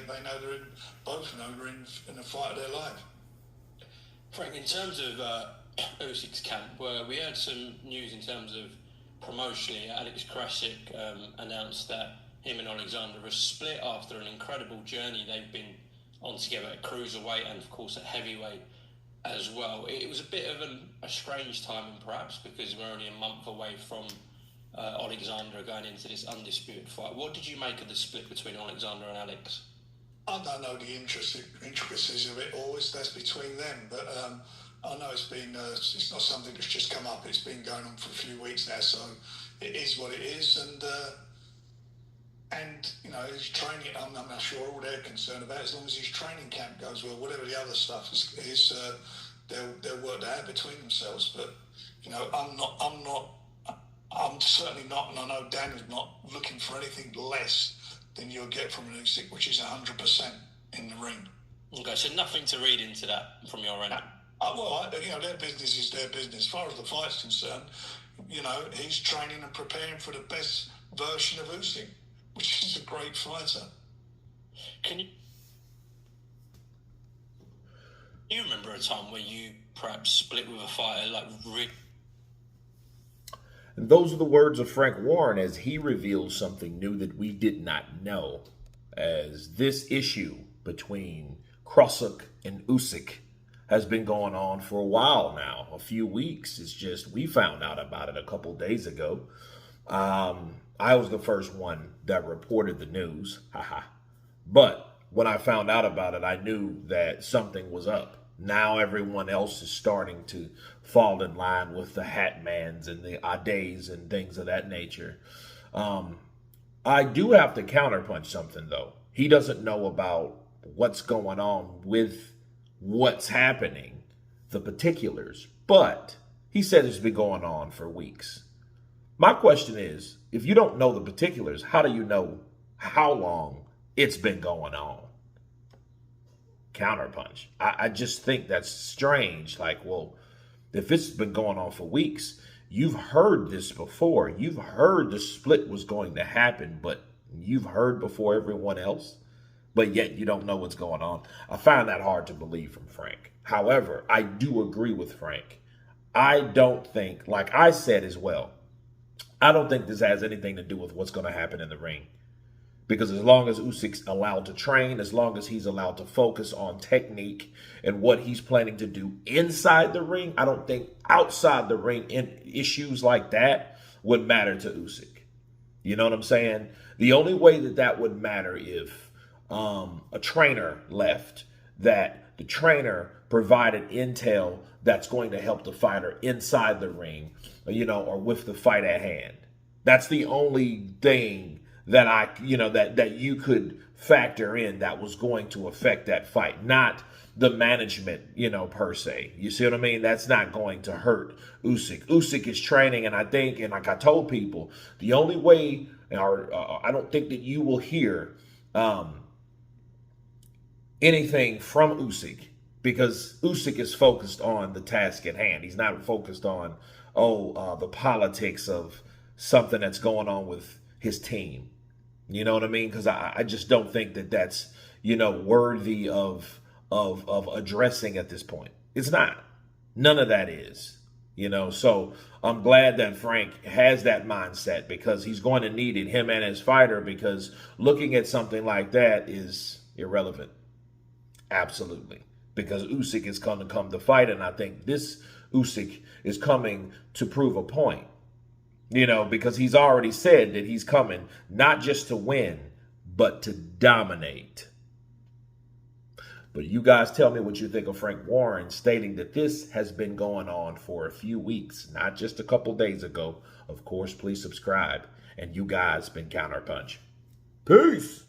they know both know they're in the fight of their life. Frank, in terms of Usyk's camp, we heard some news in terms of promotionally. Alex Krassuk announced that him and Oleksandr are split after an incredible journey they've been on together at cruiserweight and, of course, at heavyweight as well. It was a bit of a strange timing, perhaps, because we're only a month away from Oleksandr going into this undisputed fight. What did you make of the split between Oleksandr and Alex? I don't know the intricacies of it all. That's between them. But I know it's not something that's just come up. It's been going on for a few weeks now, so it is what it is. And you know, his training, I'm not sure all they're concerned about. As long as his training camp goes well, whatever the other stuff is, they'll work that out between themselves. But you know, I'm certainly not, and I know Dan is not looking for anything less than you'll get from an Usyk, which is 100% in the ring. Okay, so nothing to read into that from your end. Their business is their business. As far as the fight's concerned, you know, he's training and preparing for the best version of Usyk, which is a great fighter. Can you remember a time where you perhaps split with a fighter like Rick? And those are the words of Frank Warren as he reveals something new that we did not know, as this issue between Krassuk and Usyk has been going on for a while now, a few weeks. It's just we found out about it a couple days ago. I was the first one that reported the news, but when I found out about it, I knew that something was up. Now everyone else is starting to fall in line with the Hatmans and the Ades and things of that nature. I do have to counterpunch something, though. He doesn't know about what's going on with what's happening, the particulars, but he said it's been going on for weeks. My question is, if you don't know the particulars, how do you know how long it's been going on? Counterpunch. I just think that's strange. Like, well, if it's been going on for weeks, you've heard this before. You've heard the split was going to happen, but you've heard before everyone else, but yet you don't know what's going on. I find that hard to believe from Frank. However, I do agree with Frank. I don't think, like I said as well, I don't think this has anything to do with what's going to happen in the ring. Because as long as Usyk's allowed to train, as long as he's allowed to focus on technique and what he's planning to do inside the ring, I don't think outside the ring issues like that would matter to Usyk. You know what I'm saying? The only way that would matter if a trainer left, that the trainer provided intel that's going to help the fighter inside the ring, you know, or with the fight at hand. That's the only thing that that you could factor in that was going to affect that fight, not the management, you know, per se. You see what I mean? That's not going to hurt Usyk. Usyk is training, and I think, and like I told people, the only way, or I don't think that you will hear anything from Usyk, because Usyk is focused on the task at hand. He's not focused on, the politics of something that's going on with his team. You know what I mean? Because I just don't think that that's, you know, worthy of addressing at this point. It's not. None of that is, you know. So I'm glad that Frank has that mindset, because he's going to need it, him and his fighter, because looking at something like that is irrelevant. Absolutely. Because Usyk is going to come to fight, and I think this Usyk is coming to prove a point. You know, because he's already said that he's coming not just to win, but to dominate. But you guys tell me what you think of Frank Warren stating that this has been going on for a few weeks, not just a couple days ago. Of course, please subscribe. And you guys been Counterpunch. Peace.